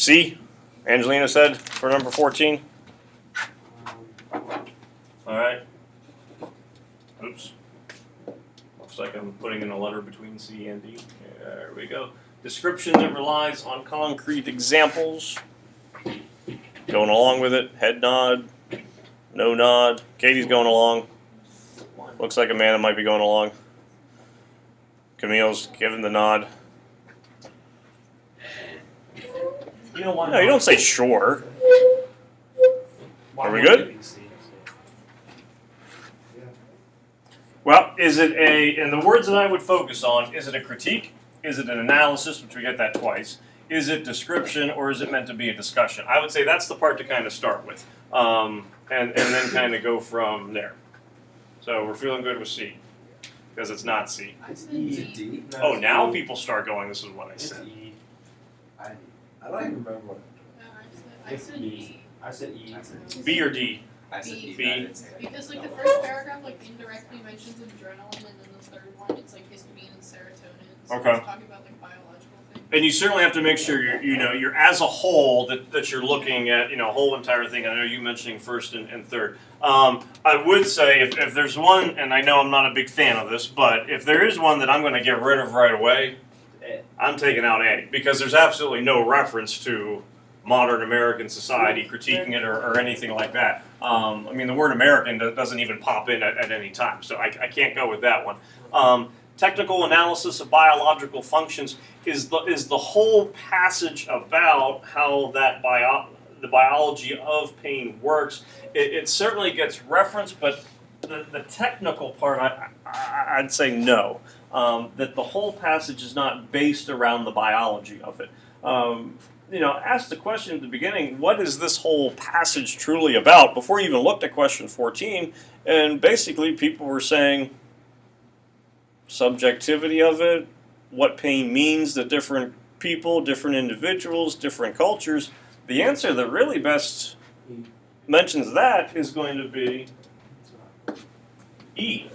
C, Angelina said for number 14. All right. Oops. Looks like I'm putting in a letter between C and D. There we go. Description that relies on concrete examples. Going along with it. Head nod. No nod. Katie's going along. Looks like Amanda might be going along. Camille's giving the nod. You know why? No, you don't say sure. Why Are we won't good? it be C? Well, is it and the words that I would focus on, is it a critique? Is it an analysis, which we get that twice? Is it description, or is it meant to be a discussion? I would say that's the part to kind of start with, and then kind of go from there. So we're feeling good with C, because it's not C. I said D. Oh, now people start going, this is what I It's said. E. I don't even remember what. No, I said E. I said E. B or D? I said B. D. Because like the first paragraph like indirectly mentions adrenaline, and then the third one it's like histamine and serotonin. So Okay. it's talking about like biological things. And you certainly have to make sure you're as a whole that you're looking at a whole entire thing. I know you mentioning first and third. I would say if there's one, and I know I'm not a big fan of this, but if there is one that I'm going to get rid of right away, I'm taking out A, because there's absolutely no reference to modern American society critiquing it or anything like that. I mean, the word American doesn't even pop in at any time, so I can't go with that one. Technical analysis of biological functions is the whole passage about how the biology of pain works. It certainly gets referenced, but the technical part, I'd say no. That the whole passage is not based around the biology of it. Ask the question at the beginning, what is this whole passage truly about? Before you even looked at question 14, and basically people were saying subjectivity of it, what pain means to different people, different individuals, different cultures. The answer that really best mentions that is going to be E.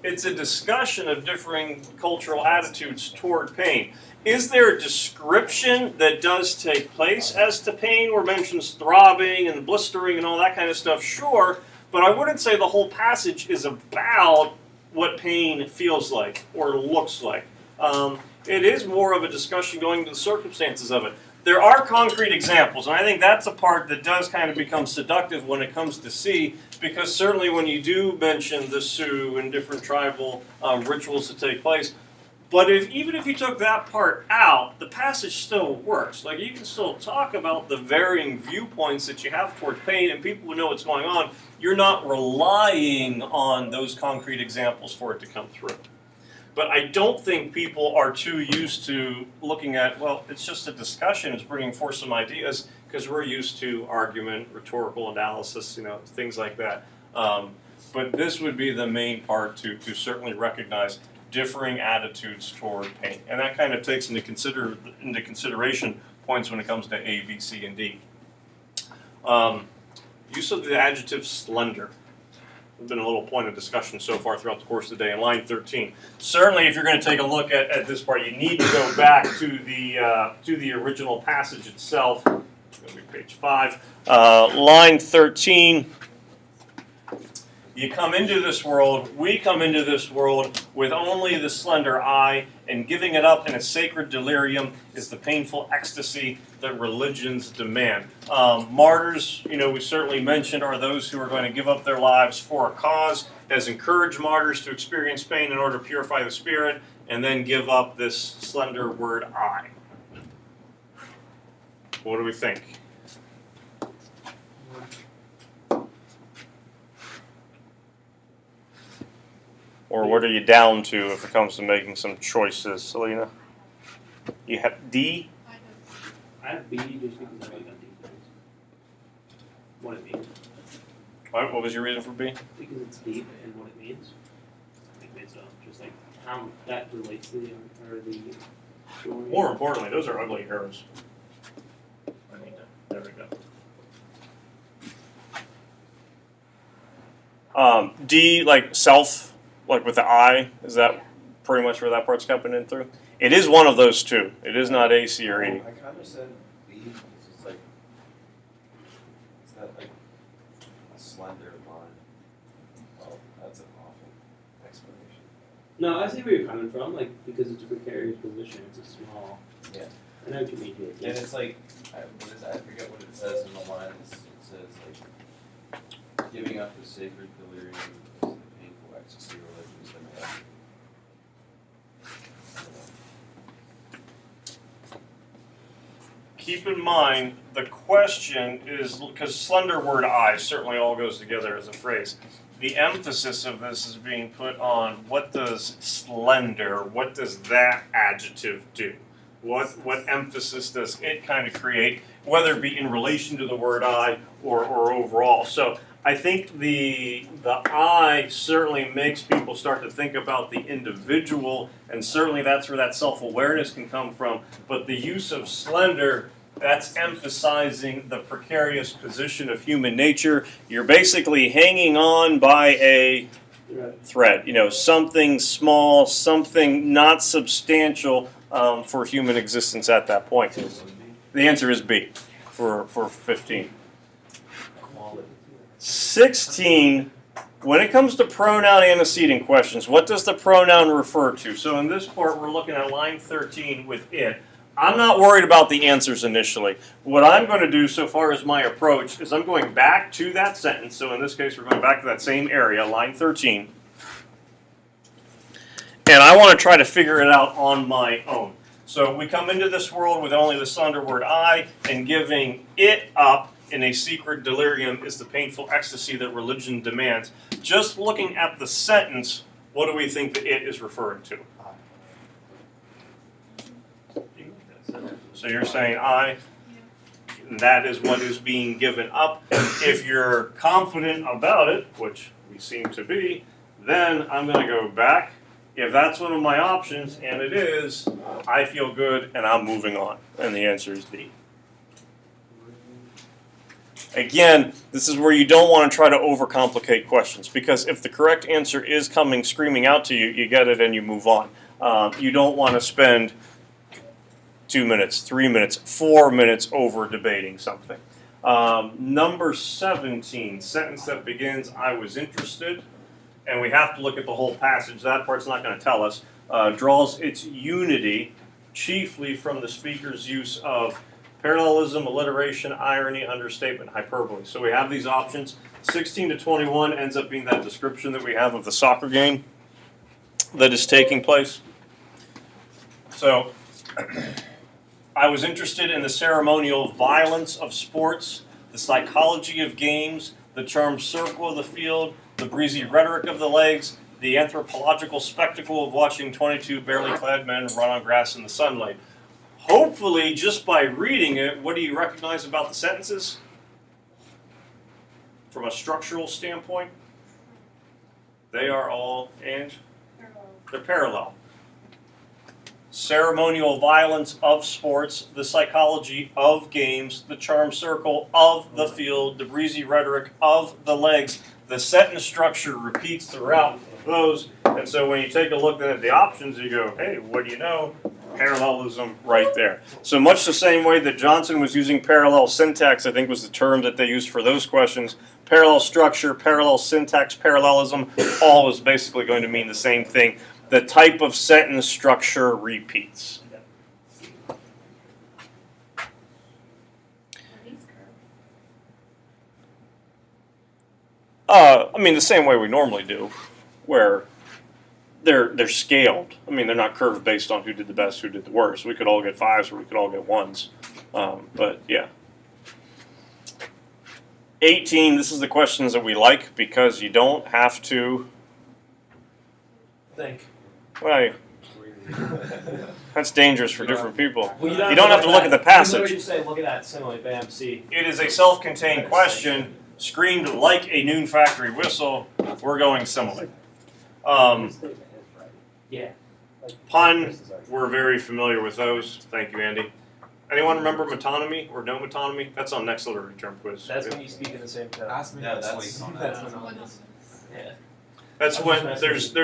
It's a discussion of differing cultural attitudes toward pain. Is there a description that does take place as to pain, where mentions throbbing and blistering and all that kind of stuff? Sure, but I wouldn't say the whole passage is about what pain feels like or looks like. It is more of a discussion going into the circumstances of it. There are concrete examples, and I think that's a part that does kind of become seductive when it comes to C, because certainly when you do mention the Sioux and different tribal rituals that take place, but even if you took that part out, the passage still works. Like, you can still talk about the varying viewpoints that you have towards pain, and people will know what's going on. You're not relying on those concrete examples for it to come through. But I don't think people are too used to looking at, well, it's just a discussion, it's bringing forth some ideas, because we're used to argument, rhetorical analysis, things like that. But this would be the main part to certainly recognize differing attitudes toward pain. And that kind of takes into consideration points when it comes to A, B, C, and D. Use of the adjective slender. There's been a little point of discussion so far throughout the course of the day. In line 13, certainly if you're going to take a look at this part, you need to go back to the original passage itself. It's going to be page 5. Line 13. You come into this world, we come into this world with only the slender eye, and giving it up in a sacred delirium is the painful ecstasy that religions demand. Martyrs, we certainly mentioned, are those who are going to give up their lives for a cause, has encouraged martyrs to experience pain in order to purify the spirit, and then give up this slender word eye. What do we think? Or what are you down to if it comes to making some choices, Selena? You have D? I have B just because I like that defense. What it means. What was your reason for B? Because it's deep and what it means. Like based off just like how that relates to the story. More importantly, those are ugly arrows. There we go. D, like self. Like with the I, is that pretty much where that part's coming in through? It is one of those two. It is not A, C, or E. I kind of said B It's just like, is that like a slender line? Well, that's an awful explanation. No, I see where you're coming from, like, because it's a precarious position, it's a small. Yeah. I know what you mean here. And it's like, I forget what it says in the line, it says like, giving up the sacred delirium is the painful ecstasy religions demand. Keep in mind, the question is, because slender word I certainly all goes together as a phrase. The emphasis of this is being put on what does slender, what does that adjective do? What emphasis does it kind of create, whether it be in relation to the word I or overall? So I think the I certainly makes people start to think about the individual, and certainly that's where that self-awareness can come from. But the use of slender, that's emphasizing the precarious position of human nature. You're basically hanging on by a thread, something small, something not substantial for human existence at that point. The answer is B for 15. 16, when it comes to pronoun antecedent questions, what does the pronoun refer to? So in this part, we're looking at line 13 with it. I'm not worried about the answers initially. What I'm going to do so far as my approach is I'm going back to that sentence. So in this case, we're going back to that same area, line 13. And I want to try to figure it out on my own. So we come into this world with only the slender word I, and giving it up in a secret delirium is the painful ecstasy that religion demands. Just looking at the sentence, what do we think that it is referring to? So you're saying I, and that is what is being given up. If you're confident about it, which we seem to be, then I'm going to go back. If that's one of my options, and it is, I feel good and I'm moving on. And the answer is D. Again, this is where you don't want to try to overcomplicate questions, because if the correct answer is coming screaming out to you, you get it and you move on. You don't want to spend 2 minutes, 3 minutes, 4 minutes over debating something. Number 17, sentence that begins, I was interested, and we have to look at the whole passage. That part's not going to tell us. Draws its unity chiefly from the speaker's use of parallelism, alliteration, irony, understatement, hyperbole. So we have these options. 16 to 21 ends up being that description that we have of the soccer game that is taking place. So I was interested in the ceremonial violence of sports, the psychology of games, the charmed circle of the field, the breezy rhetoric of the legs, the anthropological spectacle of watching 22 barely clad men run on grass in the sunlight. Hopefully, just by reading it, what do you recognize about the sentences? From a structural standpoint, they are all, and they're parallel. Ceremonial violence of sports, the psychology of games, the charm circle of the field, the breezy rhetoric of the legs. The sentence structure repeats throughout those, and so when you take a look at the options, you go, hey, what do you know? Parallelism right there. So much the same way that Johnson was using parallel syntax, I think was the term that they used for those questions. Parallel structure, parallel syntax, parallelism, all is basically going to mean the same thing. The type of sentence structure repeats. I mean, the same way we normally do, where they're scaled. I mean, they're not curved based on who did the best, who did the worst. We could all get 5s or we could all get 1s. But yeah. 18, this is the questions that we like because you don't have to think. Well, that's dangerous for different people. Well, You don't have to look at the passage. You say, look at that simile, bam, see. It is a self-contained question, screamed like a noon factory whistle. We're going simile. Yeah. Pun, we're very familiar with those. Thank you, Andy. Anyone remember metonymy or no metonymy? That's on next literary term quiz. That's when you speak in the same tone. Ask me No, next week on that. Yeah. That's when there's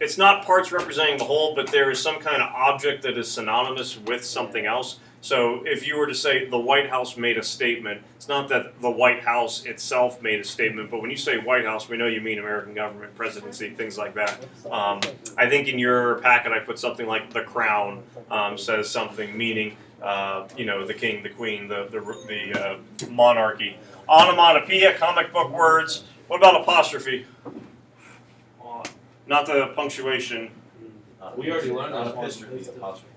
it's not parts representing the whole, but there is some kind of object that is synonymous with something else. So if you were to say the White House made a statement, it's not that the White House itself made a statement, but when you say White House, we know you mean American government, presidency, things like that. I think in your packet I put something like the Crown says something, meaning the king, the queen, the monarchy. Onomatopoeia, comic book words. What about apostrophe? Not the punctuation. We already learned Not this one. epistrophe, apostrophe.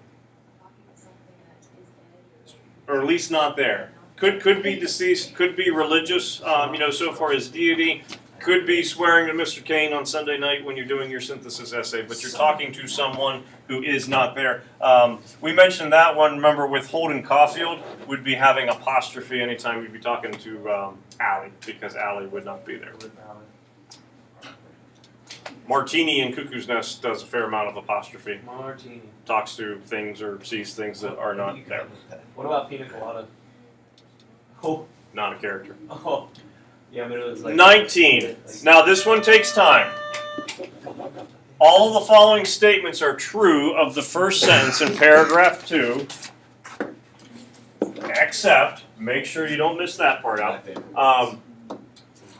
Or at least not there. Could be deceased, could be religious, so far as deity, could be swearing to Mr. Kane on Sunday night when you're doing your synthesis essay, but you're talking to someone who is not there. We mentioned that one, remember, with Holden Caulfield, would be having apostrophe anytime you'd be talking to Allie, because Allie would not be there. Martini in Cuckoo's Nest does a fair amount of apostrophe. Martini. Talks to things or sees things that are not there. What about pina colada? Oh, Not a character. oh. Yeah, but it was like 19. Now this one takes time. All of the following statements are true of the first sentence in paragraph 2, except, make sure you don't miss that part out.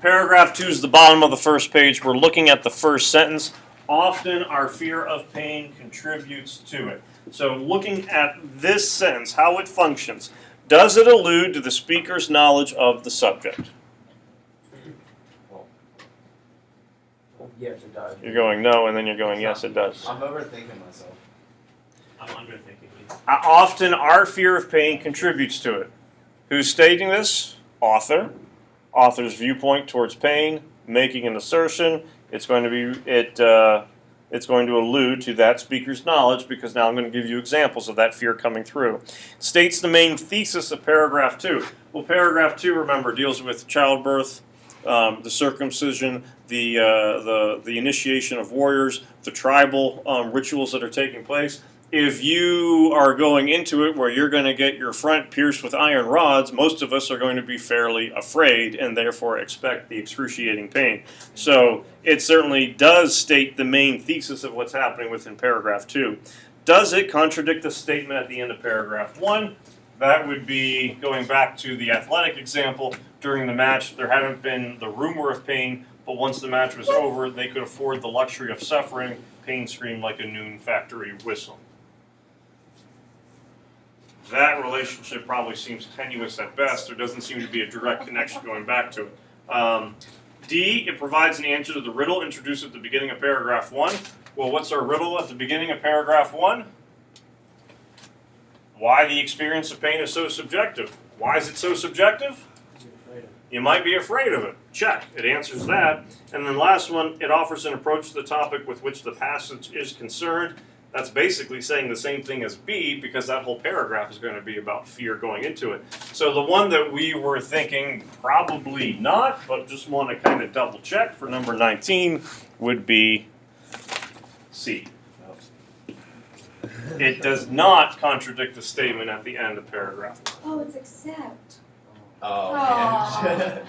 Paragraph 2 is the bottom of the first page. We're looking at the first sentence. Often our fear of pain contributes to it. So looking at this sentence, how it functions, does it allude to the speaker's knowledge of the subject? yes, it does. You're going no, and then you're going yes, it does. I'm overthinking myself. I'm underthinking it. Often our fear of pain contributes to it. Who's stating this? Author. Author's viewpoint towards pain, making an assertion. It's going to allude to that speaker's knowledge, because now I'm going to give you examples of that fear coming through. States the main thesis of paragraph 2. Well, paragraph 2, remember, deals with childbirth, the circumcision, the initiation of warriors, the tribal rituals that are taking place. If you are going into it where you're going to get your front pierced with iron rods, most of us are going to be fairly afraid and therefore expect the excruciating pain. So it certainly does state the main thesis of what's happening within paragraph 2. Does it contradict the statement at the end of paragraph 1? That would be going back to the athletic example. During the match, there hadn't been the rumor of pain, but once the match was over, they could afford the luxury of suffering. Pain screamed like a noon factory whistle. That relationship probably seems tenuous at best. There doesn't seem to be a direct connection going back to it. D, it provides an answer to the riddle introduced at the beginning of paragraph 1. Well, what's our riddle at the beginning of paragraph 1? Why the experience of pain is so subjective. Why is it so subjective? You might be afraid of it. Check. It answers that. And then last one, it offers an approach to the topic with which the passage is concerned. That's basically saying the same thing as B, because that whole paragraph is going to be about fear going into it. So the one that we were thinking probably not, but just want to kind of double check for number 19 would be C. It does not contradict the statement at the end of paragraph 1. Oh, it's accept. Oh, man.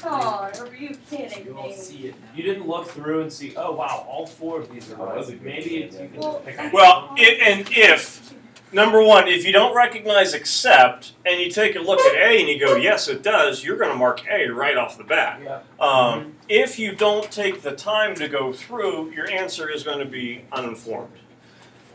Oh, are you kidding You won't me? see it now. You didn't look through and see, oh wow, all 4 of these are Oh, right. that's a good Maybe idea. you can Well, just pick up. Well, if, number one, if you don't recognize accept and you take a look at A and you go, yes, it does, you're going to mark A right off the bat. Yeah. If you don't take the time to go through, your answer is going to be uninformed.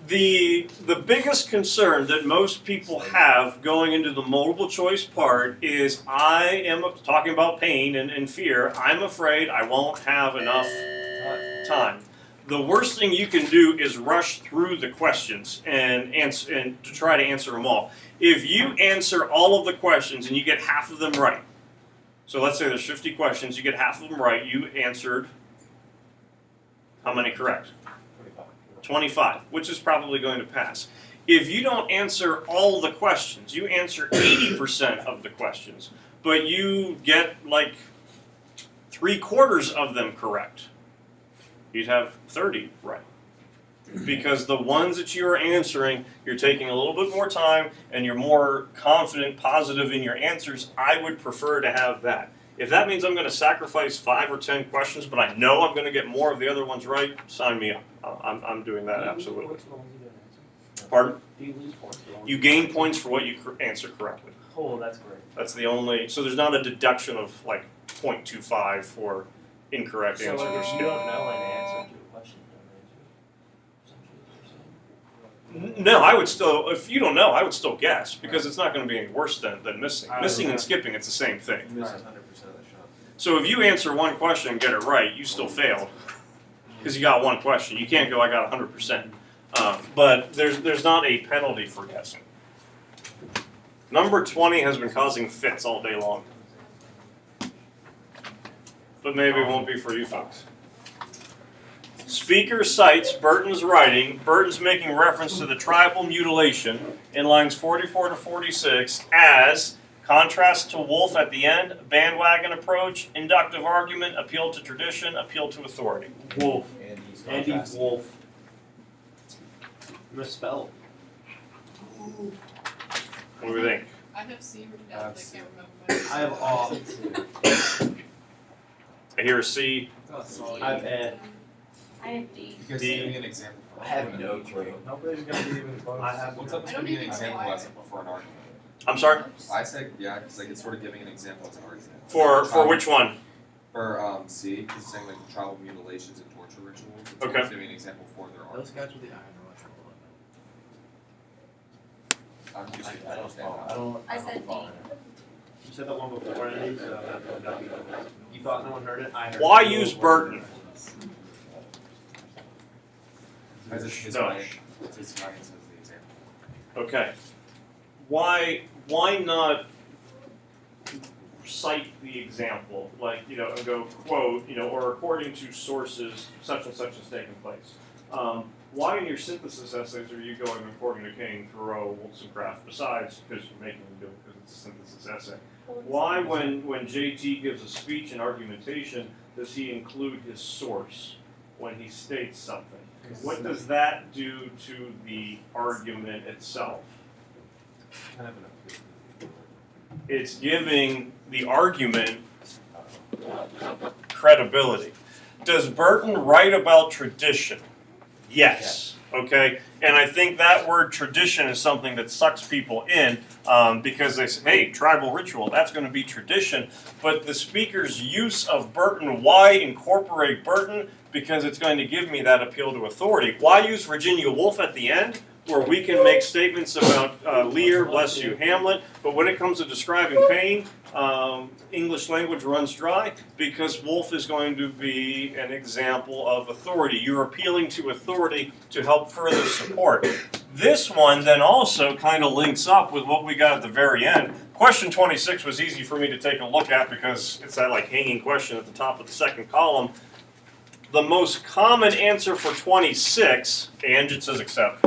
The biggest concern that most people have going into the multiple choice part is I am talking about pain and fear. I'm afraid I won't have enough time. The worst thing you can do is rush through the questions and to try to answer them all. If you answer all of the questions and you get half of them right, so let's say there's 50 questions, you get half of them right, you answered how many correct? 25, which is probably going to pass. If you don't answer all the questions, you answer 80% of the questions, but you get like 3/4 of them correct, you'd have 30 right. Because the ones that you are answering, you're taking a little bit more time and you're more confident, positive in your answers. I would prefer to have that. If that means I'm going to sacrifice 5 or 10 questions, but I know I'm going to get more of the other ones right, sign me up. I'm doing that, absolutely. Which one was you gonna answer? Pardon? Do you lose points for You gain points for what you answer correctly. Oh, that's great. That's the only. So there's not a deduction of like 0.25 for incorrect So answer or if you skill. don't know an answer to a question, No, I would still. If you don't know, I would still guess because it's not going to be any worse than missing. Missing and skipping, it's the same thing. You miss 100% of the shot. So if you answer one question and get it right, you still failed because you got one question. You can't go, I got 100%. But there's not a penalty for guessing. Number 20 has been causing fits all day long. But maybe it won't be for you folks. Speaker cites Burton's writing. Burton's making reference to the tribal mutilation in lines 44 to 46 as contrast to Wolf at the end, bandwagon approach, inductive argument, appeal to tradition, appeal to authority. Wolf. Andy Andy Wolf. Misspelled. What do we think? I have C written down, but I can't remember. I have all. I hear a C. I have Ed. I have D. Because D. give me an example. I have no clue. Nobody's gonna be even close. I have. What's up I with don't giving an even know example why. as for an argument? I'm sorry? I said, yeah, because like it's sort of giving an example as an argument. For which one? For C, because it's saying like tribal mutilations and torture rituals. It's Okay. always giving an example for their argument. Those guys with the iron are much I'm just I don't follow. I don't. I said follow D. it. You said that one before, Andy, so you thought no one heard it? I heard it. Why use Burton? Because it's his No. mind. It's his mind says the example. Okay. Why not cite the example, like, and go quote, or according to sources, such and such has taken place. Why in your synthesis essays are you going according to Kane, Thoreau, Wollstonecraft, besides because you're making them do it because it's a synthesis essay? Why, when JT gives a speech and argumentation, does he include his source when he states something? What does that do to the argument itself? Kind of an appeal. It's giving the argument credibility. Does Burton write about tradition? Yes. Okay. And I think that word tradition is something that sucks people in because they say, hey, tribal ritual, that's going to be tradition. But the speaker's use of Burton, why incorporate Burton? Because it's going to give me that appeal to authority. Why use Virginia Woolf at the end, where we can make statements about Lear, bless you, Hamlet, but when it comes to describing pain, English language runs dry because Woolf is going to be an example of authority. You're appealing to authority to help further support. This one then also kind of links up with what we got at the very end. Question 26 was easy for me to take a look at because it's that like hanging question at the top of the second column. The most common answer for 26, and it says accept.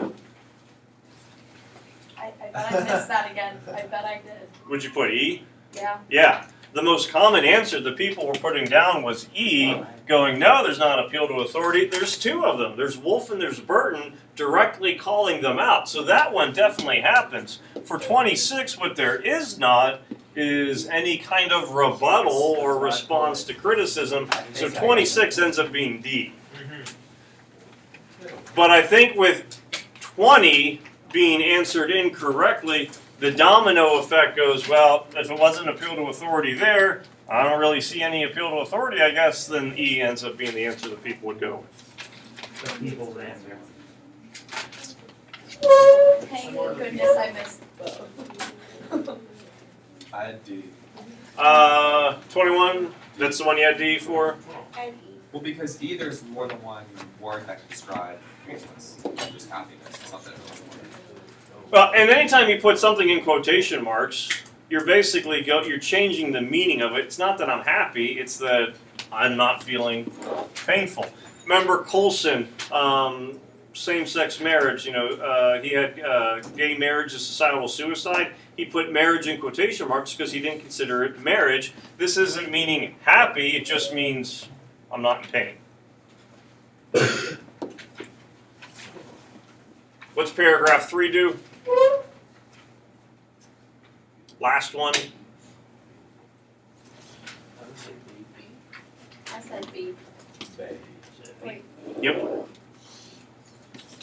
I bet I missed that again. I bet I did. Would you put E? Yeah. Yeah. The most common answer the people were putting down was E, going, no, there's not appeal to authority. There's two of them. There's Wolf and there's Burton directly calling them out. So that one definitely happens. For 26, what there is not is any kind of rebuttal or response to criticism. So 26 ends up being D. But I think with 20 being answered incorrectly, the domino effect goes, well, if it wasn't appeal to authority there, I don't really see any appeal to authority, I guess, then E ends up being the answer that people would go with. The people's answer. Thank goodness I missed both. I had D. 21, that's the one you had D for? And E. Well, because E, there's more than one word that can describe peacefulness, not just happiness. It's not that Well, and anytime you put something in quotation marks, you're basically you're changing the meaning of it. It's not that I'm happy, it's that I'm not feeling painful. Remember Colson, same-sex marriage, he had gay marriage as societal suicide. He put marriage in quotation marks because he didn't consider it marriage. This isn't meaning happy, it just means I'm not in pain. What's paragraph 3 do? Last one. I said B. Wait. Yep.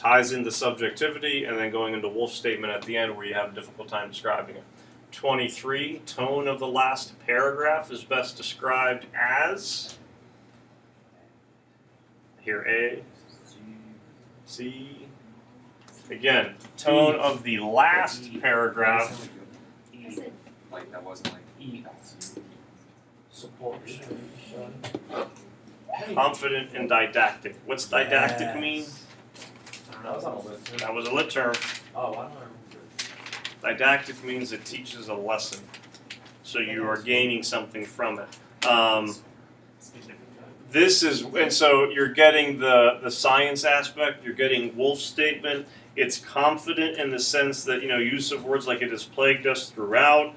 ties into subjectivity, and then going into Wolf's statement at the end where you have a difficult time describing it. 23, tone of the last paragraph is best described as, here A, C, again, tone of the last paragraph, Is it Like, that wasn't like. E. Support. confident and didactic. What's didactic Yes. mean? That was on a list too. That was a lit term. Oh, I don't remember. Didactic means it teaches a lesson, so you are gaining something from it. This is, and so you're getting the science aspect, you're getting Wolf's statement. It's confident in the sense that, use of words like it has plagued us throughout,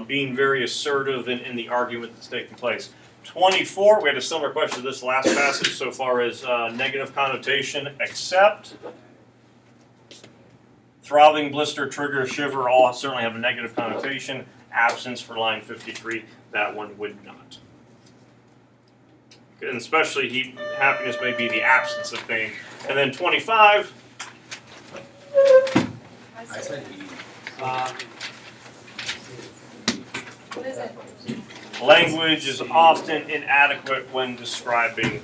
being very assertive in the argument that's taking place. 24, we had a similar question to this last passage so far as negative connotation, except throbbing, blister, trigger, shiver, all certainly have a negative connotation. Absence for line 53, that one would not. And especially happiness may be the absence of pain. And then 25, I said E. what is it? language is often inadequate when describing.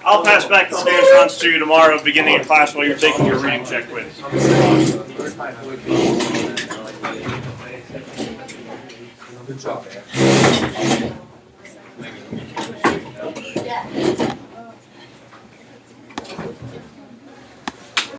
I'll pass back the scantrons to you tomorrow, beginning of class, while you're taking your reading check quiz. Good job, man.